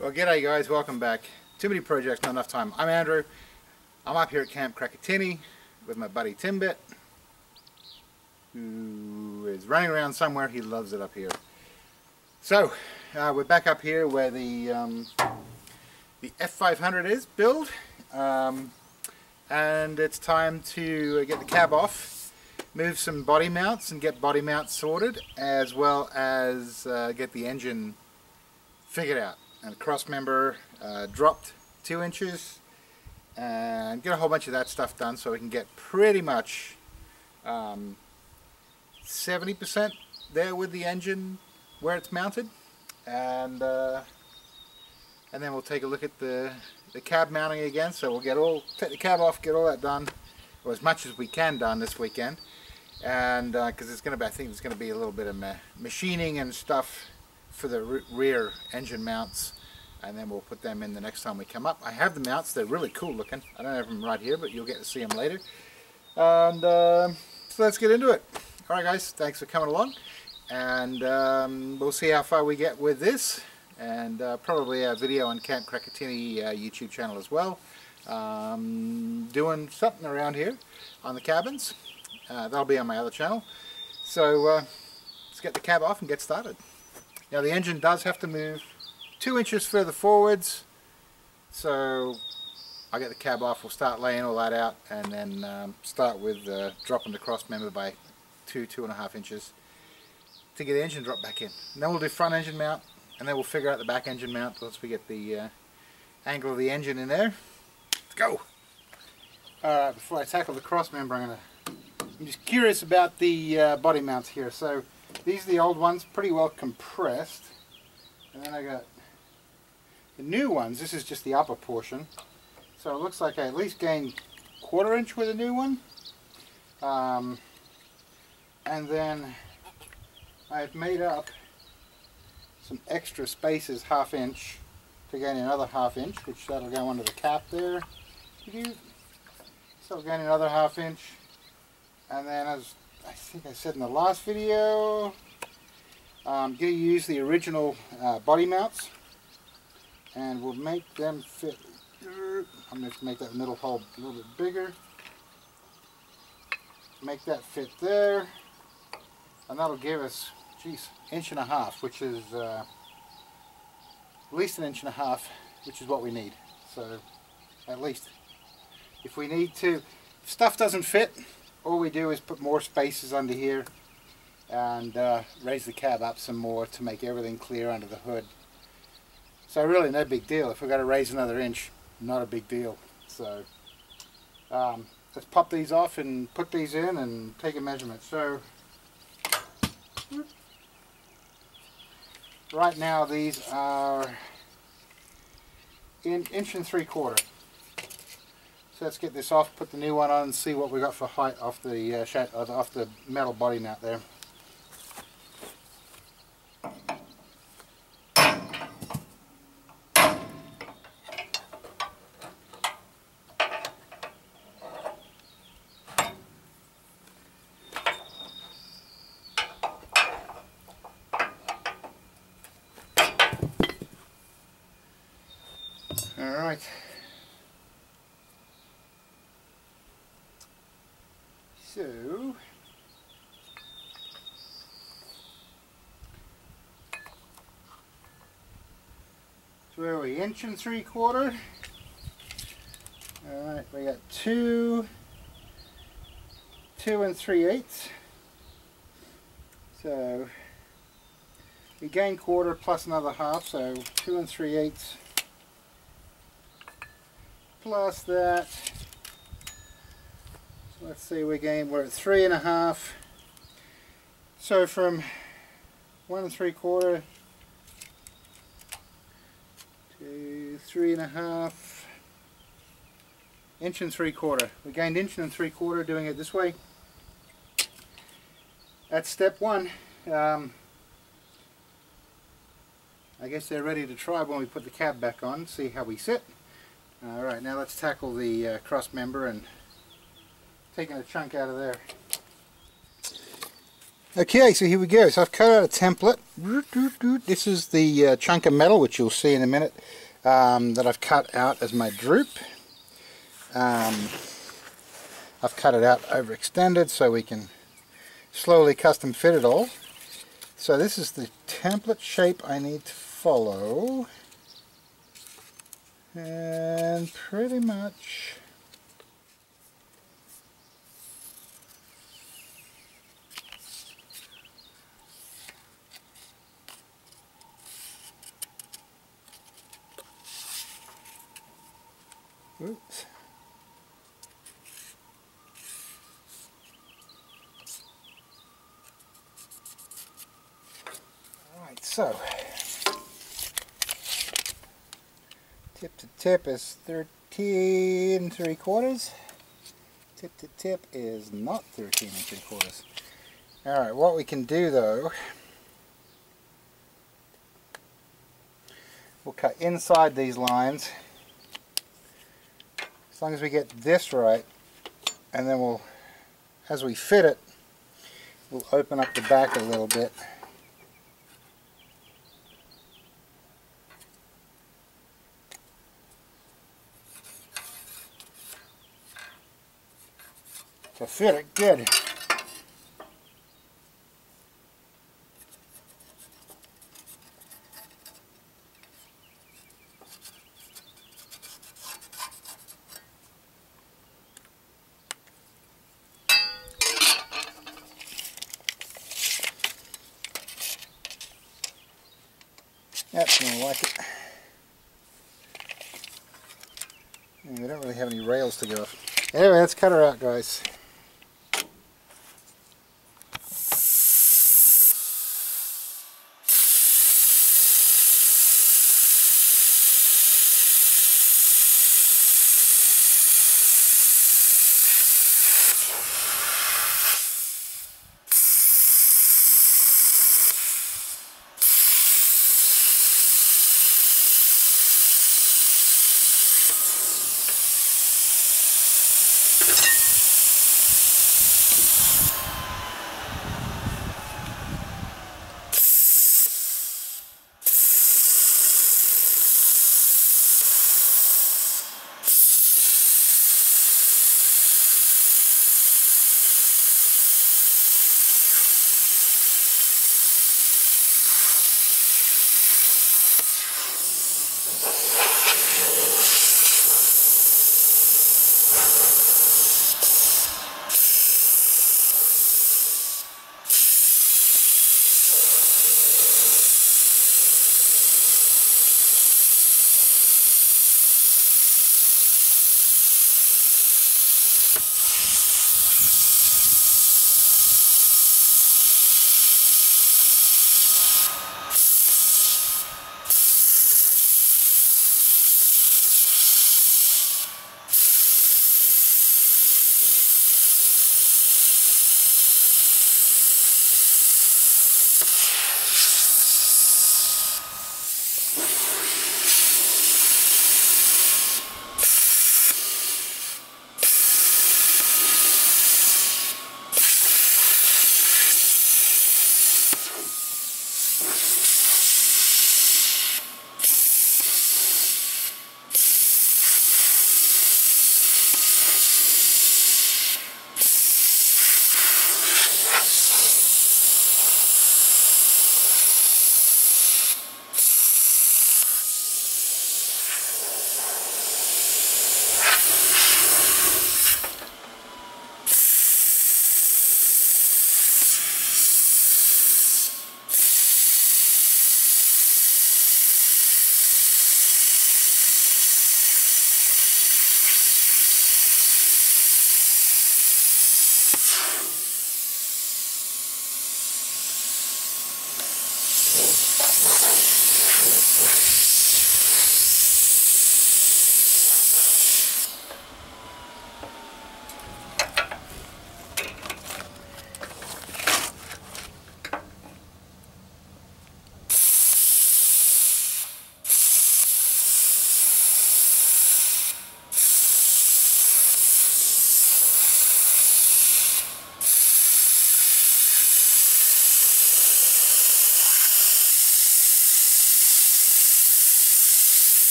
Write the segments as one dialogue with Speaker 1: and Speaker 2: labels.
Speaker 1: Well, g'day guys, welcome back. Too many projects, not enough time. I'm Andrew. I'm up here at Camp Tinny with my buddy Timbit, who is running around somewhere. He loves it up here. So, we're back up here where the F500 is built, and it's time to get the cab off, move some body mounts and get body mounts sorted, as well as get the engine figured out. And the cross member dropped 2 inches, and get a whole bunch of that stuff done so we can get pretty much 70% there with the engine where it's mounted, and then we'll take a look at the cab mounting again. So we'll take the cab off, get all that done, or as much as we can done this weekend, and because it's going to be, I think there's going to be a little bit of machining and stuff for the rear engine mounts, and then we'll put them in the next time we come up. I have the mounts, they're really cool looking. I don't have them right here, but you'll get to see them later. And so let's get into it. Alright guys, thanks for coming along, and we'll see how far we get with this, and probably a video on Camp Tinny YouTube channel as well. Doing something around here on the cabins. That'll be on my other channel. So let's get the cab off and get started. Now the engine does have to move 2 inches further forwards, so I'll get the cab off, we'll start laying all that out, and then start with dropping the cross member by 2.5 inches to get the engine drop back in. And then we'll do front engine mount, and then we'll figure out the back engine mount once we get the angle of the engine in there. Let's go! Alright, before I tackle the cross member, I'm just curious about the body mounts here. So these are the old ones, pretty well compressed, and then I got the new ones. This is just the upper portion, so it looks like I at least gained 1/4 inch with the new one, and then I've made up some extra spaces, 1/2 inch, to gain another 1/2 inch, which that'll go under the cap there. So I'll gain another 1/2 inch, and then as I think I said in the last video, I'm going to use the original body mounts, and we'll make them fit. I'm going to make that middle hole a little bit bigger, make that fit there, and that'll give us, geez, 1.5 inches, which is at least 1.5 inches, which is what we need. So at least, if we need to, if stuff doesn't fit, all we do is put more spaces under here and raise the cab up some more to make everything clear under the hood. So really no big deal. If we've got to raise another inch, not a big deal. So let's pop these off and put these in and take a measurement. So right now these are 1 3/4 inches. So let's get this off, put the new one on, and see what we got for height off the metal body mount there. All right. So where are we? 1 3/4 inches. All right, we got 2 3/8. So we gain 1/4 plus another 1/2, so 2 3/8 plus that. Let's see, we're at 3.5. So from 1 3/4 to 3.5, 1 3/4 inches. We gained 1 3/4 inches doing it this way. That's step one. I guess they're ready to try when we put the cab back on, see how we sit. Alright, now let's tackle the cross member and taking a chunk out of there. Okay, so here we go. So I've cut out a template. This is the chunk of metal, which you'll see in a minute, that I've cut out as my droop. I've cut it out overextended so we can slowly custom fit it all. So this is the template shape I need to follow. And pretty much oops. Alright, so tip to tip is 13 3/4. Tip to tip is not 13 3/4. Alright, what we can do though, we'll cut inside these lines. As long as we get this right, and then we'll, as we fit it, we'll open up the back a little bit. To fit it good. That's more like it. We don't really have any rails to go off. Anyway, let's cut her out, guys.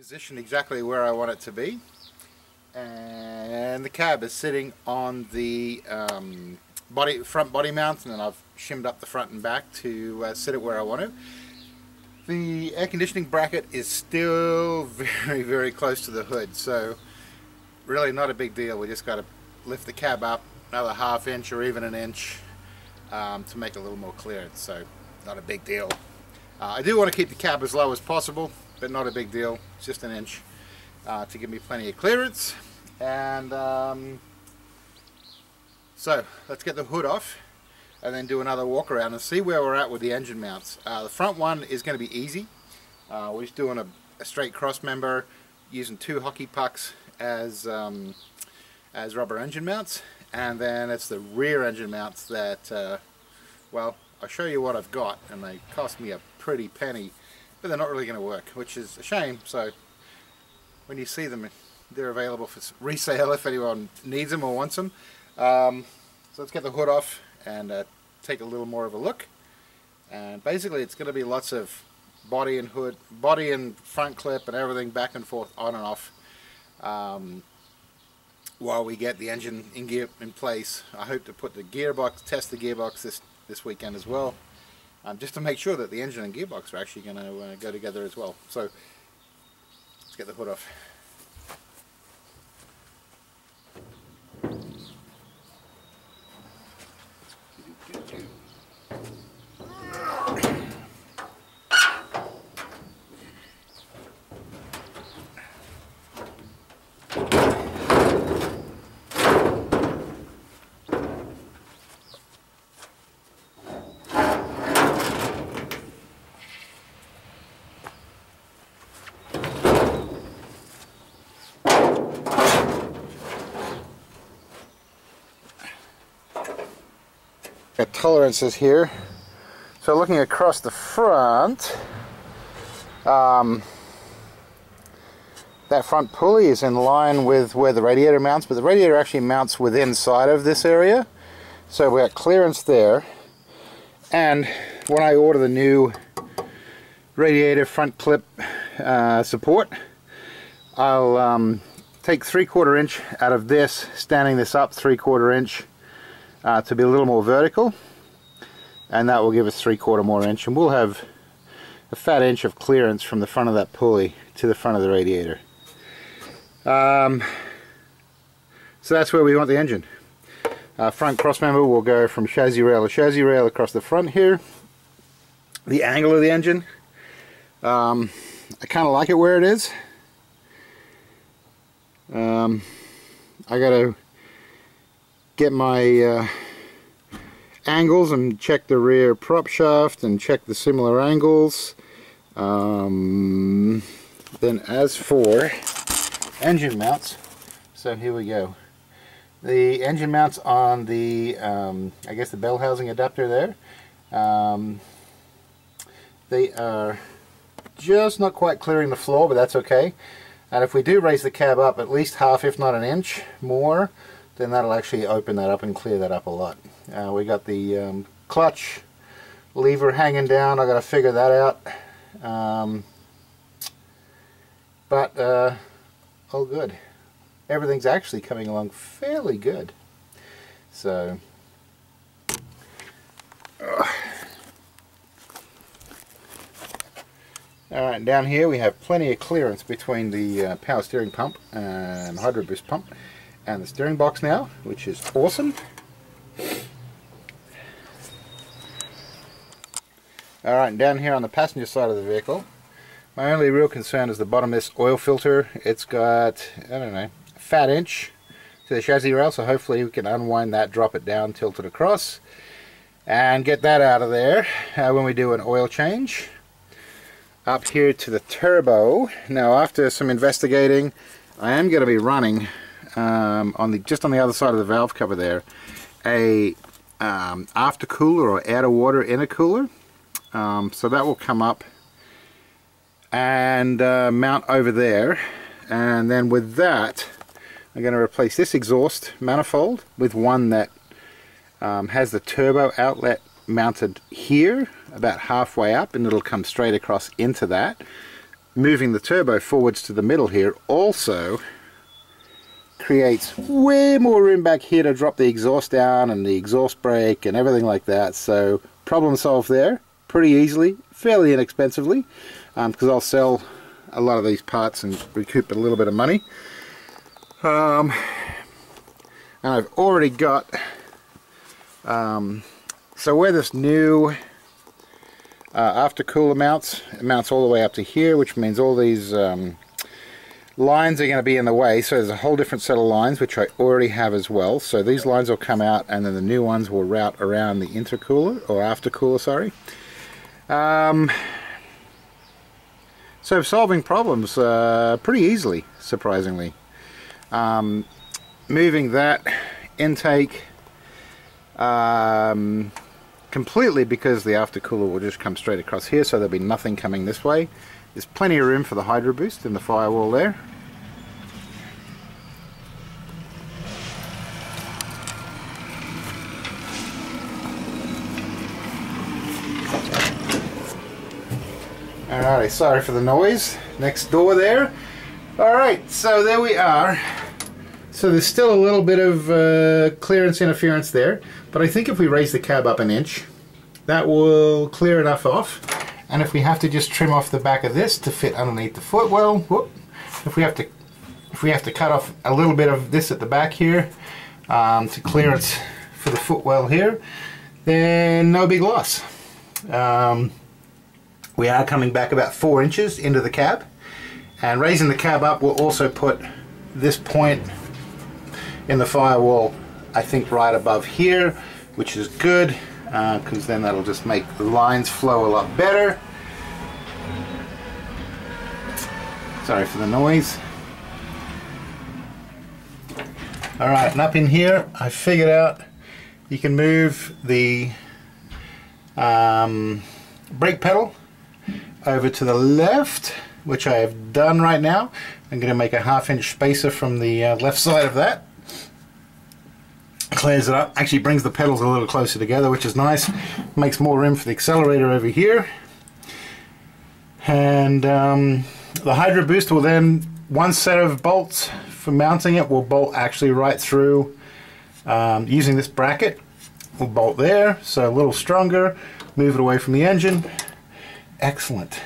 Speaker 1: positioned exactly where I want it to be, and the cab is sitting on the front body mount, and then I've shimmed up the front and back to sit it where I want to. The air conditioning bracket is still very, very close to the hood, so really not a big deal. We just got to lift the cab up another ½ inch or even an inch to make a little more clearance, so not a big deal. I do want to keep the cab as low as possible, but not a big deal. It's just an inch to give me plenty of clearance. And so let's get the hood off and then do another walk around and see where we're at with the engine mounts. The front one is going to be easy. We're just doing a straight cross member using 2 hockey pucks as rubber engine mounts, and then it's the rear engine mounts that well, I'll show you what I've got, and they cost me a pretty penny, but they're not really going to work, which is a shame. So when you see them, they're available for resale if anyone needs them or wants them. So let's get the hood off and take a little more of a look. And basically it's going to be lots of body and hood, body and front clip and everything back and forth, on and off, while we get the engine in place. I hope to put the gearbox, test the gearbox this weekend as well, just to make sure that the engine and gearbox are actually going to go together as well. So let's get the hood off. Got tolerances here. So looking across the front, that front pulley is in line with where the radiator mounts, but the radiator actually mounts within inside of this area. So we got clearance there. And when I order the new radiator front clip support, I'll take 3/4 inch out of this, standing this up 3/4 inch to be a little more vertical, and that will give us 3/4 more inch, and we'll have a fat inch of clearance from the front of that pulley to the front of the radiator. So that's where we want the engine. Front cross member will go from chassis rail to chassis rail across the front here. The angle of the engine, I kind of like it where it is. I gotta get my angles and check the rear prop shaft and check the similar angles. Then as for engine mounts, so here we go. The engine mounts on the I guess the bell housing adapter there, they are just not quite clearing the floor, but that's okay. And if we do raise the cab up at least half, if not an inch more, then that'll actually open that up and clear that up a lot. We got the clutch lever hanging down. I got to figure that out, but all good. Everything's actually coming along fairly good. So alright, down here we have plenty of clearance between the power steering pump and hydro boost pump and the steering box now, which is awesome. Alright, down here on the passenger side of the vehicle, my only real concern is the bottom of this oil filter. It's got, I don't know, a fat inch to the chassis rail, so hopefully we can unwind that, drop it down, tilt it across, and get that out of there when we do an oil change. Up here to the turbo. Now, after some investigating, I am going to be running just on the other side of the valve cover there, a after cooler or out of water intercooler. So that will come up and mount over there, and then with that I'm going to replace this exhaust manifold with one that has the turbo outlet mounted here about halfway up, and it'll come straight across into that. moving the turbo forwards to the middle here also creates way more room back here to drop the exhaust down and the exhaust brake and everything like that. So problem solved there pretty easily, fairly inexpensively, because I'll sell a lot of these parts and recoup a little bit of money. And I've already got so where this new aftercooler mounts, it mounts all the way up to here, which means all these lines are going to be in the way. So there's a whole different set of lines which I already have as well. So these lines will come out and then the new ones will route around the intercooler, or aftercooler, sorry. So solving problems pretty easily, surprisingly. Moving that intake completely, because the aftercooler will just come straight across here, so there'll be nothing coming this way. There's plenty of room for the hydro boost in the firewall there. Alrighty, sorry for the noise next door there. Alright, so there we are. So there's still a little bit of clearance interference there, but I think if we raise the cab up an inch, that will clear enough off. And if we have to just trim off the back of this to fit underneath the footwell, whoop, if we have to cut off a little bit of this at the back here to clearance for the footwell here, then no big loss. We are coming back about 4 inches into the cab, and raising the cab up will also put this point in the firewall, I think, right above here, which is good, because then that'll just make the lines flow a lot better. Sorry for the noise. Alright, and up in here I figured out you can move the brake pedal over to the left, which I have done right now. I'm going to make a 1/2 inch spacer from the left side of that. Clears it up, actually brings the pedals a little closer together, which is nice. Makes more room for the accelerator over here. And the hydro boost will then, one set of bolts for mounting it will bolt actually right through, using this bracket. We'll bolt there, so a little stronger, move it away from the engine. Excellent,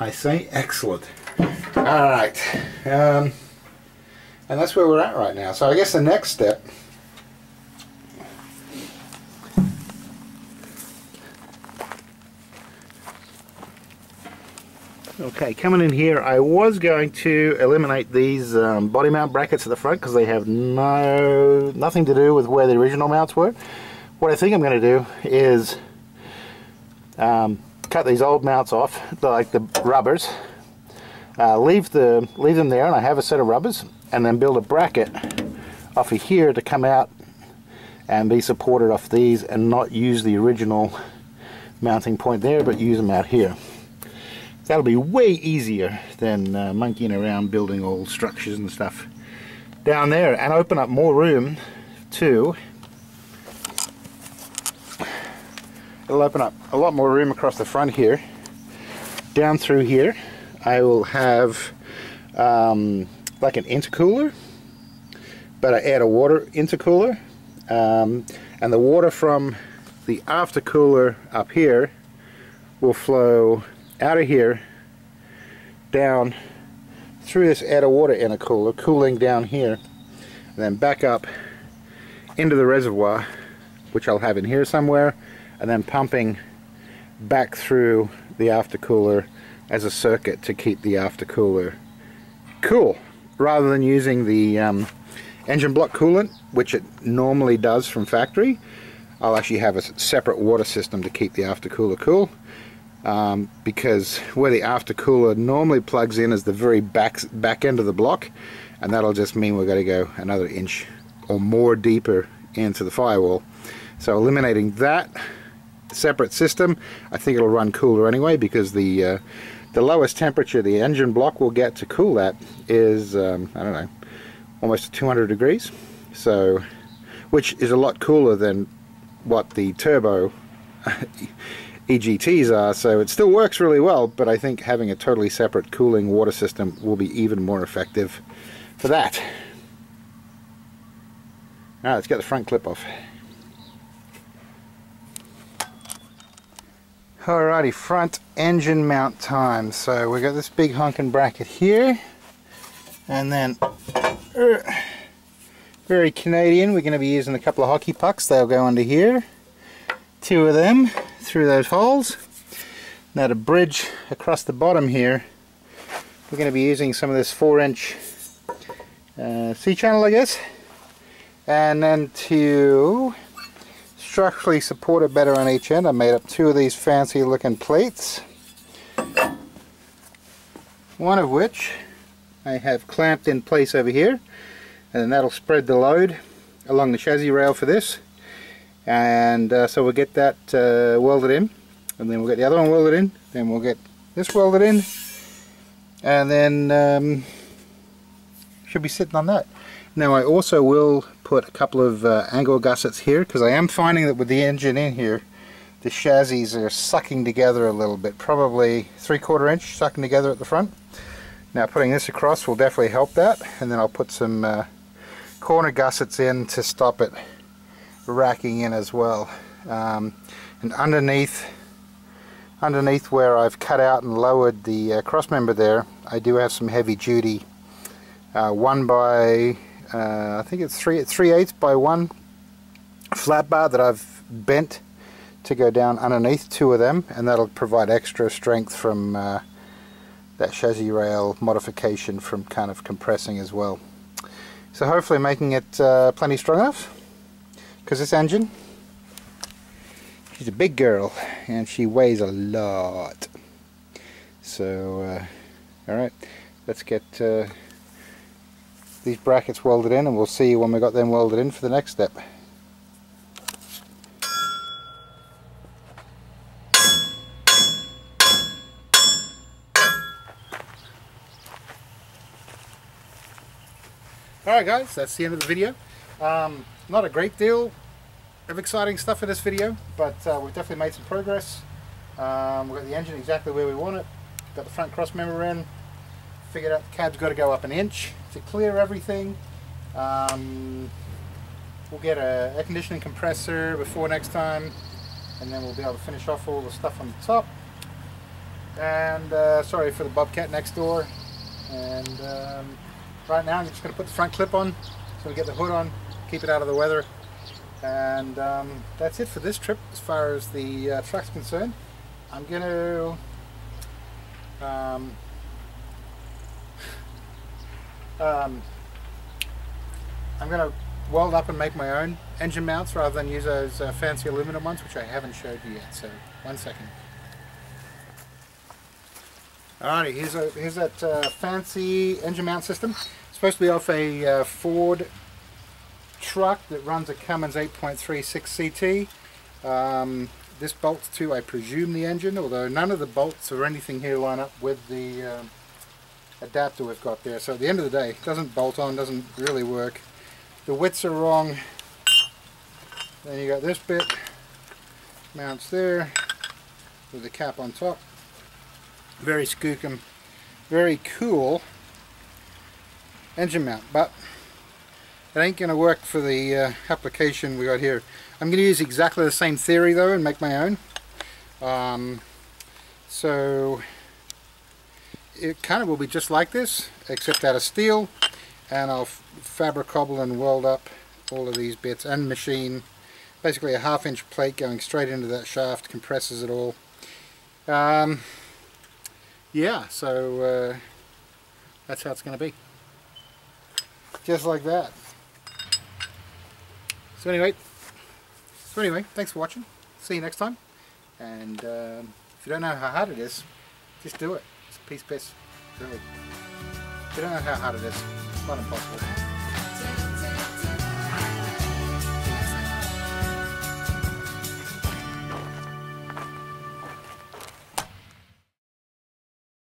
Speaker 1: I say excellent. Alright, and that's where we're at right now. So I guess the next step, okay, coming in here, I was going to eliminate these body mount brackets at the front because they have nothing to do with where the original mounts were. What I think I'm going to do is cut these old mounts off, like the rubbers, leave them there, and I have a set of rubbers, and then build a bracket off of here to come out and be supported off these, and not use the original mounting point there, but use them out here. That'll be way easier than monkeying around building all structures and stuff down there, and open up more room too. It'll open up a lot more room across the front here. Down through here I will have like an intercooler, but I add a water intercooler, and the water from the aftercooler up here will flow out of here down through this add a water intercooler, cooling down here, and then back up into the reservoir, which I'll have in here somewhere, and then pumping back through the aftercooler as a circuit to keep the aftercooler cool, rather than using the engine block coolant, which it normally does from factory. I'll actually have a separate water system to keep the aftercooler cool, because where the aftercooler normally plugs in is the very back end of the block, and that'll just mean we're going to go another inch or more deeper into the firewall. So eliminating that separate system, I think it'll run cooler anyway, because the lowest temperature the engine block will get to cool that is I don't know, almost 200 degrees, so, which is a lot cooler than what the turbo EGTs are, so it still works really well, but I think having a totally separate cooling water system will be even more effective for that. Alright, let's get the front clip off. Alrighty, front engine mount time. So we've got this big honking bracket here, and then very Canadian, we're going to be using a couple of hockey pucks. They'll go under here, 2 of them through those holes. Now to bridge across the bottom here, we're going to be using some of this 4-inch C-channel, I guess, and then to structurally support it better on each end, I made up 2 of these fancy looking plates, one of which I have clamped in place over here, and then that'll spread the load along the chassis rail for this, and so we'll get that welded in, and then we'll get the other one welded in, then we'll get this welded in, and then should be sitting on that. Now I also will put a couple of angle gussets here, because I am finding that with the engine in here, the chassis are sucking together a little bit, probably 3/4 inch sucking together at the front. Now putting this across will definitely help that, and then I'll put some corner gussets in to stop it racking in as well. And underneath where I've cut out and lowered the cross member there, I do have some heavy duty 1 by I think it's 3/8 by 1 flat bar that I've bent to go down underneath 2 of them, and that'll provide extra strength from that chassis rail modification from kind of compressing as well. So hopefully making it plenty strong enough, because this engine, she's a big girl and she weighs a lot. So alright, let's get these brackets welded in, and we'll see when we got them welded in for the next step. Alright guys, that's the end of the video. Not a great deal of exciting stuff in this video, but we've definitely made some progress. We've got the engine exactly where we want it, got the front cross member in, figured out the cab's got to go up 1 inch to clear everything. We'll get an air conditioning compressor before next time, and then we'll be able to finish off all the stuff on the top. And sorry for the bobcat next door. And right now I'm just going to put the front clip on, so we get the hood on, keep it out of the weather. And that's it for this trip as far as the truck's concerned. I'm going to weld up and make my own engine mounts rather than use those fancy aluminum ones, which I haven't showed you yet. So 1 second. Alrighty, here's that fancy engine mount system. It's supposed to be off a Ford truck that runs a Cummins 8.36 CT. This bolts to, I presume, the engine, although none of the bolts or anything here line up with the adapter we've got there. So at the end of the day, it doesn't bolt on, doesn't really work. The widths are wrong. Then you got this bit, mounts there, with the cap on top. Very skookum, very cool engine mount, but it ain't going to work for the application we got here. I'm going to use exactly the same theory though and make my own. So it kind of will be just like this, except out of steel, and I'll fabric cobble and weld up all of these bits and machine basically a 1/2 inch plate going straight into that shaft, compresses it all. Yeah, so that's how it's going to be, just like that. So anyway, thanks for watching. See you next time. And if you don't know how hard it is, just do it. It's a piece of piss, really. If you don't know how hard it is, it's not impossible.